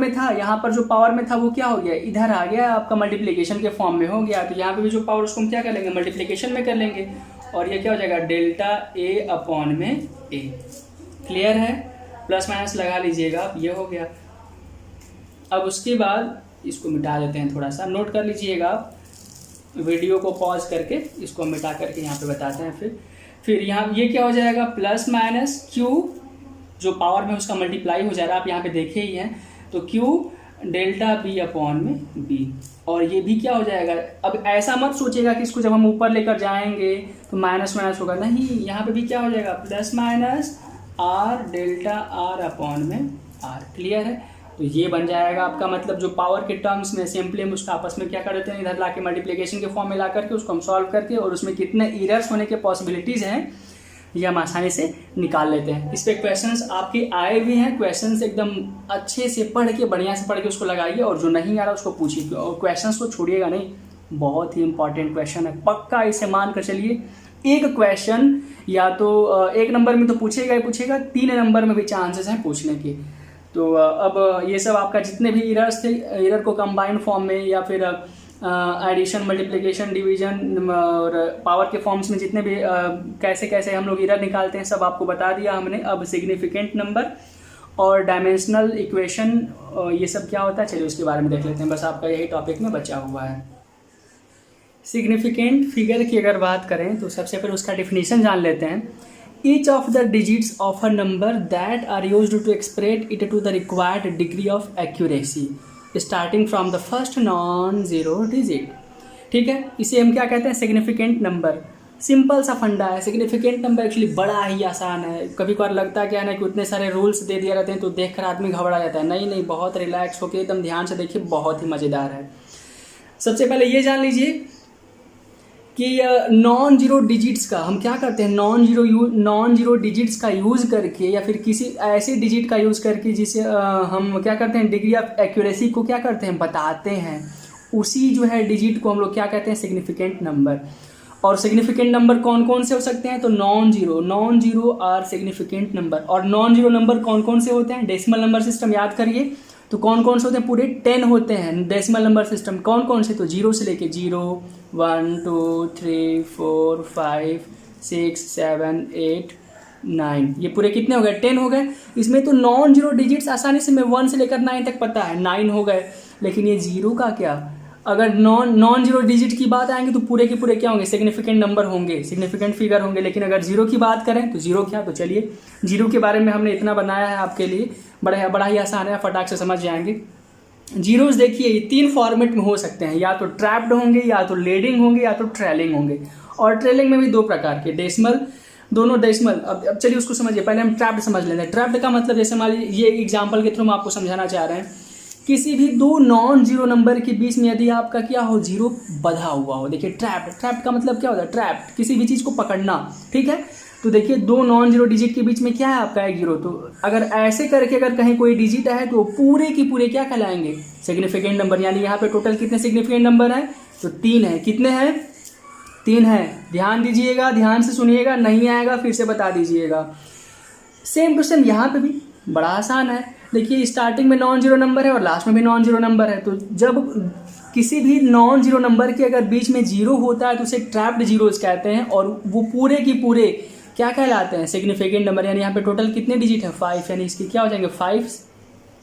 में था वो क्या हो गया, इधर आ गया, आपका मल्टीप्लिकेशन के फॉर्म में हो गया। तो यहाँ पे भी जो पावर उसको हम क्या कर लेंगे, मल्टीप्लिकेशन में कर लेंगे, और ये क्या हो जाएगा, डेल्टा ए अपॉन में ए। क्लियर है, प्लस माइनस लगा लीजिएगा आप, ये हो गया। अब उसके बाद इसको मिटा देते हैं, थोड़ा सा नोट कर लीजिएगा आप, वीडियो को पॉज करके इसको मिटा करके यहाँ पे बताते हैं। फिर यहाँ ये क्या हो जाएगा, प्लस माइनस क्यू जो पावर में उसका मल्टीप्लाई हो जा रहा है, आप यहाँ पे देखे ही हैं, तो क्यू डेल्टा बी अपॉन में बी, और ये भी क्या हो जाएगा। अब ऐसा मत सोचिएगा कि इसको जब हम ऊपर लेकर जाएंगे तो माइनस माइनस होगा, नहीं, यहाँ पे भी क्या हो जाएगा, plus minus R delta R upon में आर। क्लियर है, तो ये बन जाएगा आपका, मतलब जो पावर के टर्म्स में सिंपली हम उसका आपस में क्या कर देते हैं, इधर ला के मल्टीप्लिकेशन के फॉर्म में ला करके उसको हम सॉल्व करके, और उसमें कितने एरर्स होने के पॉसिबिलिटीज़ हैं ये हम आसानी से निकाल लेते हैं। इस पर क्वेश्चंस आपके आए भी हैं, क्वेश्चंस एकदम अच्छे से पढ़ के, बढ़िया से पढ़ के उसको लगाइए, और जो नहीं आ रहा उसको पूछिए, और क्वेश्चंस को छोड़िएगा नहीं, बहुत ही इंपॉर्टेंट क्वेश्चन है, पक्का इसे मान कर चलिए। एक क्वेश्चन या तो 1 नंबर में तो पूछेगा ही पूछेगा, 3 नंबर में भी चांसेस हैं पूछने के। तो अब ये सब आपका जितने भी एरर्स थे, एरर को कंबाइंड फॉर्म में या फिर एडिशन, मल्टीप्लिकेशन, डिवीजन और पावर के फॉर्म्स में जितने भी कैसे कैसे हम लोग एरर निकालते हैं सब आपको बता दिया हमने। अब सिग्निफिकेंट नंबर और डायमेंशनल इक्वेशन ये सब क्या होता है, चलिए उसके बारे में देख लेते हैं, बस आपका यही टॉपिक में बचा हुआ है। सिग्निफिकेंट फिगर की अगर बात करें तो सबसे पहले उसका डिफिनीशन जान लेते हैं। Each of the digits of a number that are used to express it to the required degree of accuracy, starting from the first non-zero digit। ठीक है, इसे हम क्या कहते हैं, सिग्निफिकेंट नंबर। सिंपल सा फंडा है, सिग्निफिकेंट नंबर एक्चुअली बड़ा ही आसान है। कभी कभार लगता है क्या है ना कि उतने सारे रूल्स दे दिए रहते हैं तो देखकर आदमी घबरा जाता है, नहीं, बहुत रिलैक्स होकर एकदम ध्यान से देखिए, बहुत ही मज़ेदार है। सबसे पहले ये जान लीजिए कि नॉन जीरो डिजिट्स का हम क्या करते हैं, नॉन जीरो डिजिट्स का यूज़ करके या फिर किसी ऐसे डिजिट का यूज़ करके जिसे हम क्या करते हैं, डिग्री ऑफ एक्यूरेसी को क्या करते हैं, बताते हैं। उसी जो है डिजिट को हम लोग क्या कहते हैं, सिग्निफिकेंट नंबर। और सिग्निफिकेंट नंबर कौन कौन से हो सकते हैं, तो non zero are significant number. और नॉन जीरो नंबर कौन कौन से होते हैं, डेसिमल नंबर सिस्टम याद करिए, तो कौन कौन से होते हैं, पूरे 10 होते हैं डेसिमल नंबर सिस्टम। कौन कौन से, तो 0 से लेके 0, 1, 2, 3, 4, 5, 6, 7, 8, 9, ये पूरे कितने हो गए, 10 हो गए। इसमें तो नॉन जीरो डिजिट्स आसानी से मैं 1 से लेकर 9 तक पता है, 9 हो गए। लेकिन ये 0 का क्या, अगर नॉन जीरो डिजिट की बात आएंगे तो पूरे के पूरे क्या होंगे, सिग्निफिकेंट नंबर होंगे, सिग्निफिकेंट फिगर होंगे। लेकिन अगर 0 की बात करें तो 0 क्या, तो चलिए 0 के बारे में हमने इतना बनाया है आपके लिए, बड़ा ही आसान है, फटाक से समझ जाएंगे। जीरोस देखिए ये 3 फॉर्मेट में हो सकते हैं, या तो ट्रैप्ड होंगे, या तो लीडिंग होंगे, या तो ट्रेलिंग होंगे। और ट्रेलिंग में भी 2 प्रकार के, डेसिमल, दोनों डेसिमल। अब चलिए उसको समझिए, पहले हम ट्रैप्ड समझ लेते हैं। ट्रैप्ड का मतलब जैसे मान लीजिए ये एग्जाम्पल के थ्रू हम आपको समझाना चाह रहे हैं, किसी भी 2 नॉन जीरो नंबर के बीच में यदि आपका क्या हो, 0 बधा हुआ हो। देखिए ट्रैप्ड का मतलब क्या होता है, ट्रैप्ड, किसी भी चीज़ को पकड़ना। ठीक है, तो देखिए 2 नॉन जीरो डिजिट के बीच में क्या है आपका, 1 0। तो अगर ऐसे करके अगर कहीं कोई डिजिट है तो पूरे की पूरे क्या कहलाएंगे, सिग्निफिकेंट नंबर। यानी यहाँ पे टोटल कितने सिग्निफिकेंट नंबर हैं, तो 3 है। कितने हैं, 3 है। ध्यान दीजिएगा, ध्यान से सुनिएगा, नहीं आएगा फिर से बता दीजिएगा। सेम टू सेम यहाँ पे भी बड़ा आसान है। देखिए स्टार्टिंग में नॉन जीरो नंबर है और लास्ट में भी नॉन जीरो नंबर है, तो जब किसी भी नॉन जीरो नंबर के अगर बीच में जीरो होता है तो उसे ट्रैप्ड जीरोज कहते हैं, और वो पूरे की पूरे क्या कहलाते हैं, सिग्निफिकेंट नंबर। यानी यहाँ पे टोटल कितने डिजिट है 5, यानी इसके क्या हो जाएंगे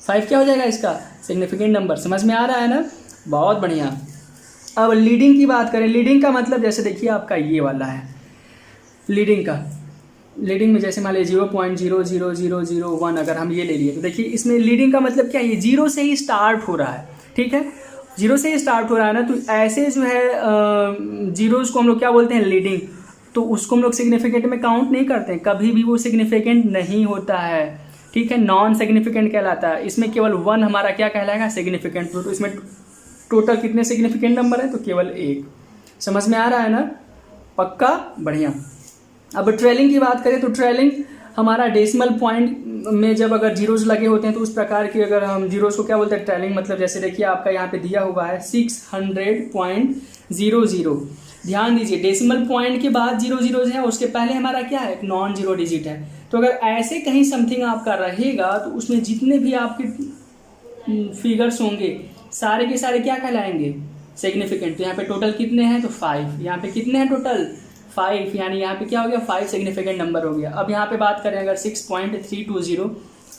5 क्या हो जाएगा इसका सिग्निफिकेंट नंबर। समझ में आ रहा है ना, बहुत बढ़िया। अब लीडिंग की बात करें, लीडिंग का मतलब जैसे देखिए आपका ये वाला है लीडिंग में जैसे मान लीजिए 0.00001 अगर हम ये ले लिए तो देखिए इसमें लीडिंग का मतलब क्या है, ये जीरो से ही स्टार्ट हो रहा है, ठीक है, जीरो से ही स्टार्ट हो रहा है ना, तो ऐसे जो है जीरोज को हम लोग क्या बोलते हैं लीडिंग, तो उसको हम लोग सिग्निफिकेंट में काउंट नहीं करते हैं, कभी भी वो सिग्निफिकेंट नहीं होता है, ठीक है, नॉन सिग्निफिकेंट कहलाता है। इसमें केवल 1 हमारा क्या कहलाएगा सिग्निफिकेंट, तो इसमें टोटल कितने सिग्निफिकेंट नंबर है, तो केवल 1। समझ में आ रहा है ना, पक्का, बढ़िया। अब ट्रेलिंग की बात करें तो ट्रेलिंग हमारा डेसिमल पॉइंट में जब अगर जीरोज लगे होते हैं तो उस प्रकार की अगर हम जीरोज को क्या बोलते हैं ट्रेलिंग, मतलब जैसे देखिए आपका यहाँ पे दिया हुआ है 600.00। ध्यान दीजिए डेसिमल पॉइंट के बाद 0 जीरोज है, उसके पहले हमारा क्या है एक नॉन जीरो डिजिट है। तो अगर ऐसे कहीं समथिंग आपका रहेगा तो उसमें जितने भी आपके फिगर्स होंगे सारे के सारे क्या कहलाएंगे सिग्निफिकेंट। तो यहाँ पे टोटल कितने हैं तो 5, यहाँ पे कितने हैं टोटल 5, यानी यहाँ पे क्या हो गया 5 सिग्निफिकेंट नंबर हो गया। अब यहाँ पे बात करें अगर 6.320,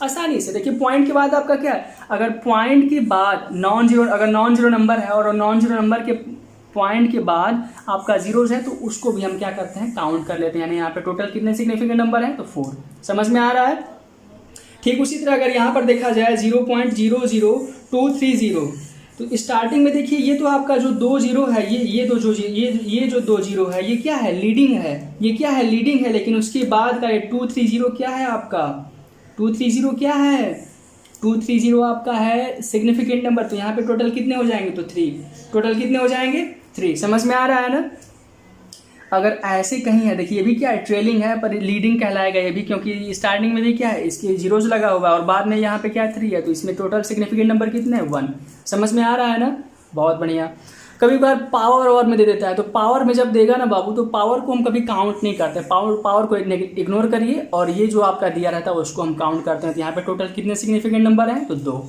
आसानी से देखिए पॉइंट के बाद आपका क्या है, अगर पॉइंट के बाद नॉन जीरो नंबर है और नॉन जीरो नंबर के पॉइंट के बाद आपका जीरोज है तो उसको भी हम क्या करते हैं काउंट कर लेते हैं, यानी यहाँ पे टोटल कितने सिग्निफिकेंट नंबर है तो 4। समझ में आ रहा है। ठीक उसी तरह अगर यहाँ पर देखा जाए 0.00230, तो स्टार्टिंग में देखिए ये तो आपका जो 2 जीरो है, ये जो 2 जीरो है ये क्या है लीडिंग है, ये क्या है लीडिंग है, लेकिन उसके बाद का ये 230 क्या है आपका 230 क्या है 230 आपका है सिग्निफिकेंट नंबर। तो यहाँ पे टोटल कितने हो जाएंगे तो 3, टोटल कितने हो जाएंगे 3। समझ में आ रहा है ना। अगर ऐसे कहीं है देखिए ये भी क्या है ट्रेलिंग है पर लीडिंग कहलाएगा ये भी, क्योंकि स्टार्टिंग में भी क्या है इसके जीरोज लगा हुआ है और बाद में यहाँ पे क्या 3 है, तो इसमें टोटल सिग्निफिकेंट नंबर कितने हैं 1। समझ में आ रहा है ना, बहुत बढ़िया। कभी बार पावर और में दे देता है, तो पावर में जब देगा ना बाबू तो पावर को हम कभी काउंट नहीं करते, पावर को इग्नोर करिए और ये जो आपका दिया रहता है उसको हम काउंट करते हैं। तो यहाँ पे टोटल कितने सिग्निफिकेंट नंबर हैं तो 2,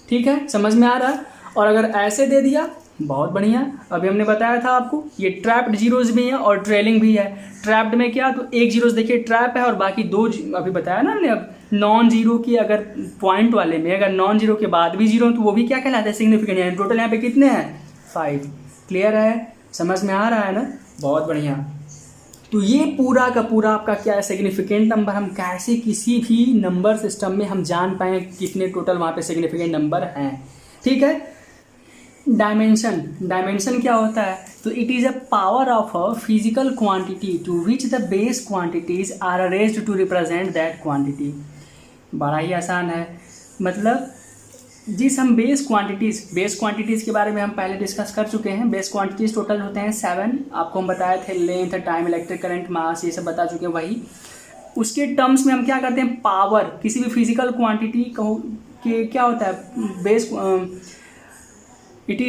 ठीक है, समझ में आ रहा है। और अगर ऐसे दे दिया बहुत बढ़िया, अभी हमने बताया था आपको ये ट्रैप्ड जीरोज भी हैं और ट्रेलिंग भी है। ट्रैप्ड में क्या तो 1 जीरोज देखिए ट्रैप है और बाकी 2 अभी बताया ना हमने। अब नॉन जीरो की अगर पॉइंट वाले में अगर नॉन जीरो के बाद भी जीरो तो वो भी क्या कहलाता है सिग्निफिकेंट, यानी टोटल यहाँ पे कितने हैं 5। क्लियर है, समझ में आ रहा है ना, बहुत बढ़िया। तो ये पूरा का पूरा आपका क्या है सिग्निफिकेंट नंबर, हम कैसे किसी भी नंबर सिस्टम में हम जान पाएँ कितने टोटल वहाँ पे सिग्निफिकेंट नंबर हैं, ठीक है। डायमेंशन क्या होता है, तो it is a power of a physical quantity to which the base quantities are arranged to represent that quantity. बड़ा ही आसान है, मतलब जिस हम बेस क्वांटिटीज़ के बारे में हम पहले डिस्कस कर चुके हैं। बेस क्वांटिटीज़ टोटल होते हैं 7, आपको हम बताए थे लेंथ, टाइम, इलेक्ट्रिक करंट, मास, ये सब बता चुके हैं। वही उसके टर्म्स में हम क्या करते हैं पावर, किसी भी फिजिकल क्वांटिटी के क्या होता है base, it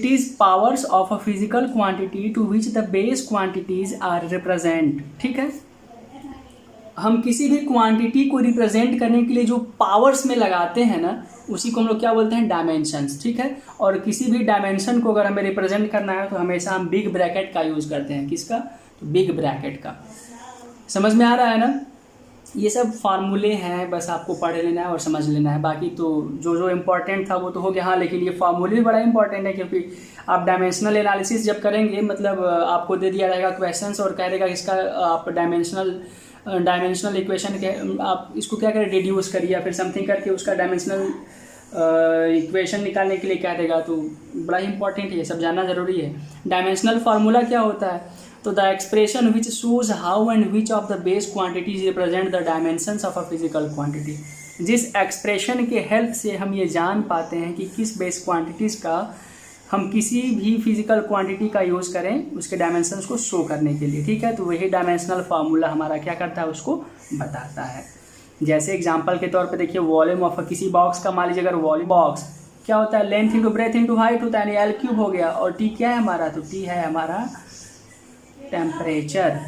is powers of a physical quantity to which the base quantities are represent। ठीक है, हम किसी भी क्वांटिटी को रिप्रेजेंट करने के लिए जो पावर्स में लगाते हैं ना उसी को हम लोग क्या बोलते हैं डायमेंशंस, ठीक है। और किसी भी डायमेंशन को अगर हमें रिप्रेजेंट करना है तो हमेशा हम बिग ब्रैकेट का यूज़ करते हैं। किसका, तो बिग ब्रैकेट का। समझ में आ रहा है ना, ये सब फार्मूले हैं, बस आपको पढ़ लेना है और समझ लेना है, बाकी तो जो इम्पोर्टेंट था वो तो हो गया। हाँ, लेकिन ये फार्मूले भी बड़ा इंपॉर्टेंट है क्योंकि आप डायमेंशनल एनालिसिस जब करेंगे, मतलब आपको दे दिया रहेगा क्वेश्चंस और कह देगा इसका आप डायमेंशनल इक्वेशन के आप इसको क्या करें रिड्यूस करिए या फिर समथिंग करके उसका डायमेंशनल इक्वेशन निकालने के लिए कह देगा, तो बड़ा इंपॉर्टेंट है, ये सब जानना ज़रूरी है। डायमेंशनल फार्मूला क्या होता है, तो the expression which shows how and which of the base quantities represent the dimensions of a physical quantity. जिस एक्सप्रेशन के हेल्प से हम ये जान पाते हैं कि किस बेस क्वांटिटीज़ का हम किसी भी फिजिकल क्वांटिटी का यूज़ करें उसके डायमेंशंस को शो करने के लिए, ठीक है। तो वही डायमेंशनल फार्मूला हमारा क्या करता है उसको बताता है। जैसे एग्जांपल के तौर पे देखिए वॉल्यूम ऑफ किसी बॉक्स का, मान लीजिए अगर वॉल्यूम बॉक्स क्या होता है length into breadth into height होता है, यानी L³ हो गया, और T क्या है हमारा, तो T है हमारा टेम्परेचर,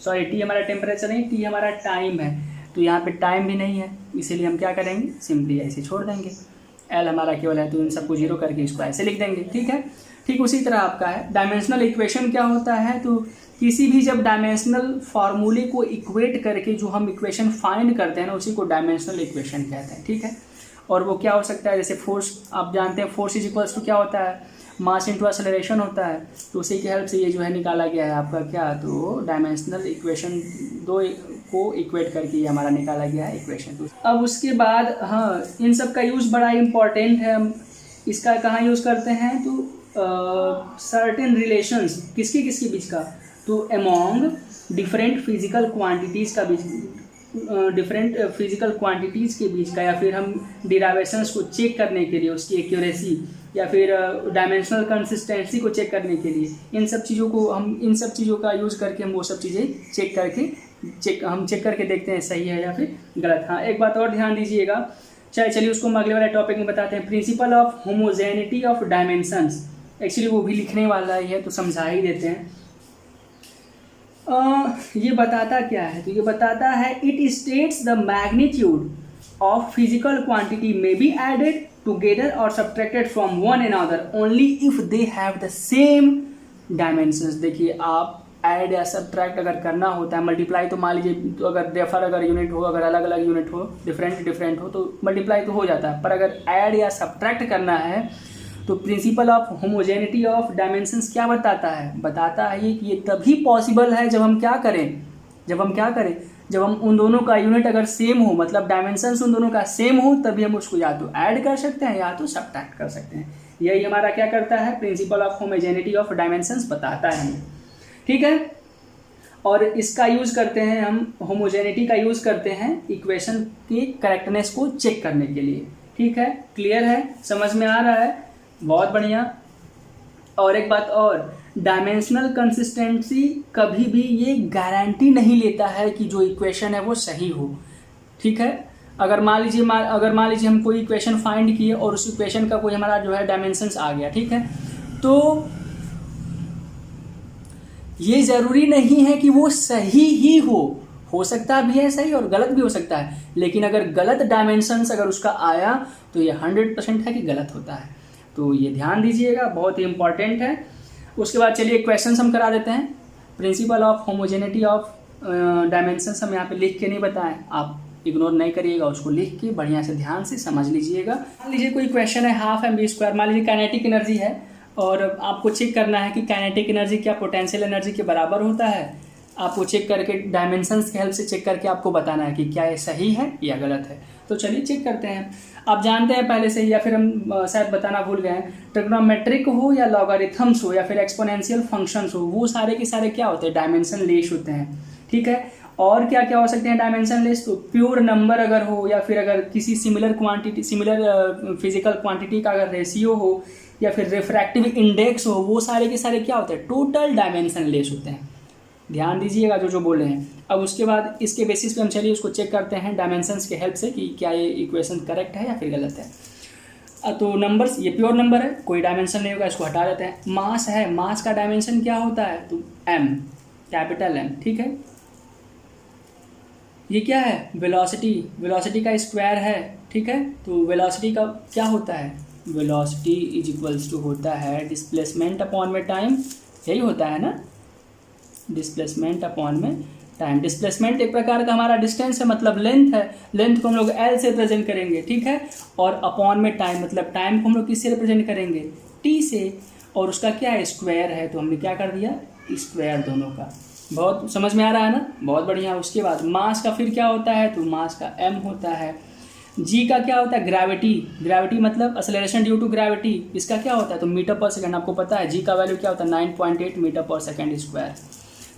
सॉरी टी हमारा टेम्परेचर नहीं, टी हमारा टाइम है, तो यहाँ पे टाइम भी नहीं है, इसीलिए हम क्या करेंगे, सिंपली ऐसे छोड़ देंगे। एल हमारा केवल है, तो इन सबको जीरो करके इसको ऐसे लिख देंगे, ठीक है। ठीक उसी तरह आपका है डायमेंशनल इक्वेशन क्या होता है, तो किसी भी जब डायमेंशनल फार्मूले को इक्वेट करके जो हम इक्वेशन फाइंड करते हैं ना, उसी को डायमेंशनल इक्वेशन कहते हैं, ठीक है। और वो क्या हो सकता है, जैसे फोर्स आप जानते हैं, फोर्स इज इक्वल्स टू क्या होता है, मास इनटू एक्सेलरेशन होता है, तो उसी की हेल्प से ये जो है निकाला गया है आपका क्या, तो डायमेंशनल इक्वेशन दो को इक्वेट करके ये हमारा निकाला गया है इक्वेशन। तो अब उसके बाद हाँ, इन सब का यूज़ बड़ा इंपॉर्टेंट है, हम इसका कहाँ यूज़ करते हैं, तो सर्टेन रिलेशंस किसके बीच का, तो अमॉन्ग डिफरेंट फिजिकल क्वांटिटीज़ का बीच, डिफरेंट फिजिकल क्वांटिटीज़ के बीच का, या फिर हम डिराइवेशंस को चेक करने के लिए उसकी एक्यूरेसी, या फिर डायमेंशनल कंसिस्टेंसी को चेक करने के लिए, इन सब चीज़ों का यूज़ करके हम वो सब चीज़ें चेक करके देखते हैं सही है या फिर गलत। हाँ, एक बात और ध्यान दीजिएगा, चलिए उसको हम अगले वाले टॉपिक में बताते हैं। Principle of homogeneity of dimensions, actually वो भी लिखने वाला ही है तो समझा ही देते हैं। ये बताता क्या है, तो ये बताता है it states the magnitude of physical quantity may be added together और subtracted from one another only if they have the same dimensions. देखिए, आप ऐड या सब्ट्रैक्ट अगर करना होता है, मल्टीप्लाई तो मान लीजिए, तो अगर यूनिट हो, अगर अलग अलग यूनिट हो, डिफरेंट हो, तो मल्टीप्लाई तो हो जाता है, पर अगर ऐड या सब्ट्रैक्ट करना है तो principle of homogeneity of dimensions क्या बताता है कि ये तभी पॉसिबल है जब हम क्या करें, जब हम उन दोनों का यूनिट अगर सेम हो, मतलब डायमेंशंस उन दोनों का सेम हो, तभी हम उसको या तो ऐड कर सकते हैं या तो सब्ट्रैक्ट कर सकते हैं। यही हमारा क्या करता है, principle of homogeneity of dimensions बताता है हमें, ठीक है। और इसका यूज़ करते हैं हम, होमोजेनिटी का यूज़ करते हैं इक्वेशन की करेक्टनेस को चेक करने के लिए, ठीक है। क्लियर है, समझ में आ रहा है, बहुत बढ़िया। और एक बात और, डायमेंशनल कंसिस्टेंसी कभी भी ये गारंटी नहीं लेता है कि जो इक्वेशन है वो सही हो, ठीक है। अगर मान लीजिए हम कोई इक्वेशन फाइंड किए और उस इक्वेशन का कोई हमारा जो है डायमेंशंस आ गया, ठीक है, तो ये ज़रूरी नहीं है कि वो सही ही हो सकता भी है सही और गलत भी हो सकता है, लेकिन अगर गलत डायमेंशंस अगर उसका आया तो ये 100% है कि गलत होता है। तो ये ध्यान दीजिएगा, बहुत ही इंपॉर्टेंट है। उसके बाद चलिए क्वेश्चंस हम करा देते हैं। Principle of homogeneity of dimensions हम यहाँ पे लिख के नहीं बताएं, आप इग्नोर नहीं करिएगा, उसको लिख के बढ़िया से ध्यान से समझ लीजिएगा। मान लीजिए कोई क्वेश्चन है हाफ mv², मान लीजिए काइनेटिक एनर्जी है और आपको चेक करना है कि काइनेटिक एनर्जी क्या पोटेंशियल एनर्जी के बराबर होता है। आपको चेक करके डायमेंशंस की हेल्प से चेक करके आपको बताना है कि क्या ये सही है या गलत है। तो चलिए चेक करते हैं। आप जानते हैं पहले से, या फिर हम शायद बताना भूल गए हैं, ट्रिग्नोमेट्रिक हो या लॉगरिथम्स हो या फिर एक्सपोनेंशियल फंक्शंस हो, वो सारे के सारे क्या होते हैं, डायमेंशन लेस होते हैं, ठीक है। और क्या क्या हो सकते हैं डायमेंशन लेस, तो प्योर नंबर अगर हो, या फिर अगर किसी सिमिलर फिजिकल क्वांटिटी का अगर रेशियो हो, या फिर रिफ्रैक्टिव इंडेक्स हो, वो सारे के सारे क्या होते हैं, टोटल डायमेंशन लेस होते हैं। ध्यान दीजिएगा जो बोले हैं। अब उसके बाद इसके बेसिस पे हम चलिए उसको चेक करते हैं डायमेंशंस के हेल्प से कि क्या ये इक्वेशन करेक्ट है या फिर गलत है। तो नंबर्स, ये प्योर नंबर है, कोई डायमेंशन नहीं होगा, इसको हटा देते हैं। मास है, मास का डायमेंशन क्या होता है, तो m, कैपिटल M, ठीक है। ये क्या है, वेलोसिटी का स्क्वायर है, ठीक है। तो वेलोसिटी का क्या होता है, वेलोसिटी इज इक्वल्स टू होता है डिस्प्लेसमेंट अपॉन में टाइम, यही होता है ना, डिस्प्लेसमेंट अपॉन में टाइम। डिस्प्लेसमेंट एक प्रकार का हमारा डिस्टेंस है, मतलब लेंथ है, लेंथ को हम लोग L से रिप्रेजेंट करेंगे, ठीक है। और अपॉन में टाइम, मतलब टाइम को हम लोग किससे रिप्रेजेंट करेंगे, T से, और उसका क्या है, स्क्वायर है, तो हमने क्या कर दिया, स्क्वायर दोनों का। बहुत समझ में आ रहा है ना, बहुत बढ़िया। उसके बाद मास का फिर क्या होता है, तो मास का m होता है। जी का क्या होता है, ग्रेविटी मतलब एक्सेलरेशन ड्यू टू ग्रेविटी, इसका क्या होता है, तो मीटर पर सेकंड। आपको पता है जी का वैल्यू क्या होता है, 9.8 मीटर पर सेकंड स्क्वायर।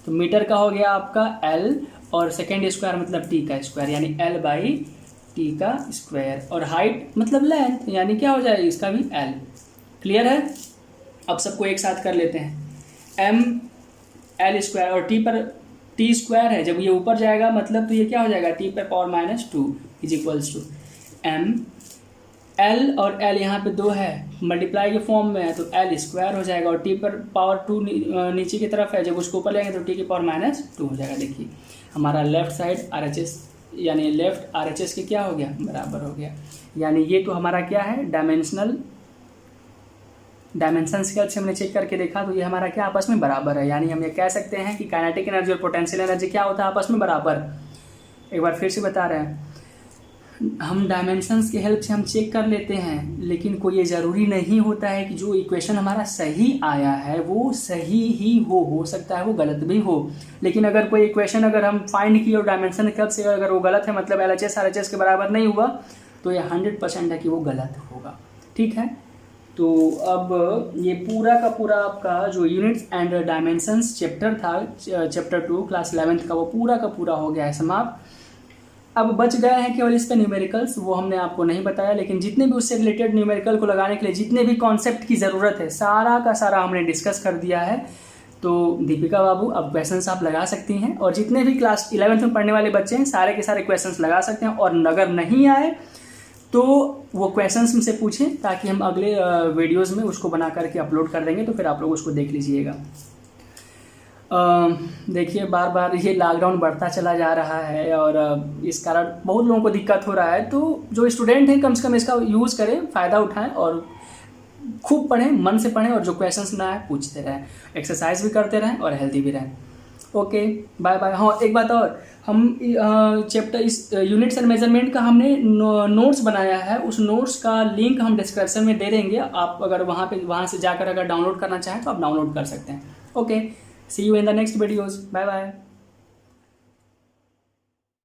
तो मीटर का हो गया आपका L, और सेकेंड स्क्वायर मतलब T का स्क्वायर, यानी L/T का स्क्वायर। और हाइट मतलब लेंथ, यानी क्या हो जाएगा, इसका भी L। क्लियर है। अब सबको एक साथ कर लेते हैं। M L स्क्वायर और T स्क्वायर है, जब ये ऊपर जाएगा मतलब तो ये क्या हो जाएगा, T पर power -2 is equals to M L और एल यहाँ पे 2 है, मल्टीप्लाई के फॉर्म में है, तो एल स्क्वायर हो जाएगा, और टी पर पावर 2 नीचे की तरफ है, जब उसको ऊपर लेंगे तो टी की पावर -2 हो जाएगा। देखिए हमारा लेफ्ट साइड RHS यानी लेफ्ट RHS के क्या हो गया, बराबर हो गया। यानी ये तो हमारा क्या है, डायमेंशन स्केल से हमने चेक करके देखा, तो ये हमारा क्या आपस में बराबर है। यानी हम ये कह सकते हैं कि काइनेटिक एनर्जी और पोटेंशियल एनर्जी क्या होता है, आपस में बराबर। एक बार फिर से बता रहे हैं, हम डायमेंशंस के हेल्प से हम चेक कर लेते हैं, लेकिन कोई ये ज़रूरी नहीं होता है कि जो इक्वेशन हमारा सही आया है वो सही ही हो सकता है वो गलत भी हो। लेकिन अगर कोई इक्वेशन अगर हम फाइंड किए और डायमेंशन के हेल्प से अगर वो गलत है, मतलब LHS RHS के बराबर नहीं हुआ, तो ये 100% है कि वो गलत होगा। ठीक है, तो अब ये पूरा का पूरा आपका जो यूनिट्स एंड डायमेंशंस चैप्टर था, चैप्टर 2 क्लास 11th का, वो पूरा का पूरा हो गया है समाप्त। अब बच गया है केवल इसका न्यूमेरिकल्स, वो हमने आपको नहीं बताया, लेकिन जितने भी उससे रिलेटेड न्यूमेरिकल को लगाने के लिए जितने भी कॉन्सेप्ट की ज़रूरत है सारा का सारा हमने डिस्कस कर दिया है। तो दीपिका बाबू अब क्वेश्चंस आप लगा सकती हैं, और जितने भी क्लास 11th में पढ़ने वाले बच्चे हैं सारे के सारे क्वेश्चंस लगा सकते हैं, और अगर नहीं आए तो वो क्वेश्चंस हमसे पूछें, ताकि हम अगले वीडियोज़ में उसको बना करके अपलोड कर देंगे, तो फिर आप लोग उसको देख लीजिएगा। देखिए बार बार ये लॉकडाउन बढ़ता चला जा रहा है, और इस कारण बहुत लोगों को दिक्कत हो रहा है। तो जो स्टूडेंट हैं कम से कम इसका यूज़ करें, फ़ायदा उठाएं, और खूब पढ़ें, मन से पढ़ें, और जो क्वेश्चंस ना आए पूछते रहें, एक्सरसाइज भी करते रहें और हेल्दी भी रहें। Okay, bye bye. हाँ, एक बात और, हम चैप्टर इस यूनिट्स एंड मेजरमेंट का हमने नोट्स बनाया है, उस नोट्स का लिंक हम डिस्क्रिप्शन में दे देंगे। आप अगर वहाँ से जाकर अगर डाउनलोड करना चाहें तो आप डाउनलोड कर सकते हैं। Okay, see you in the next videos, bye bye.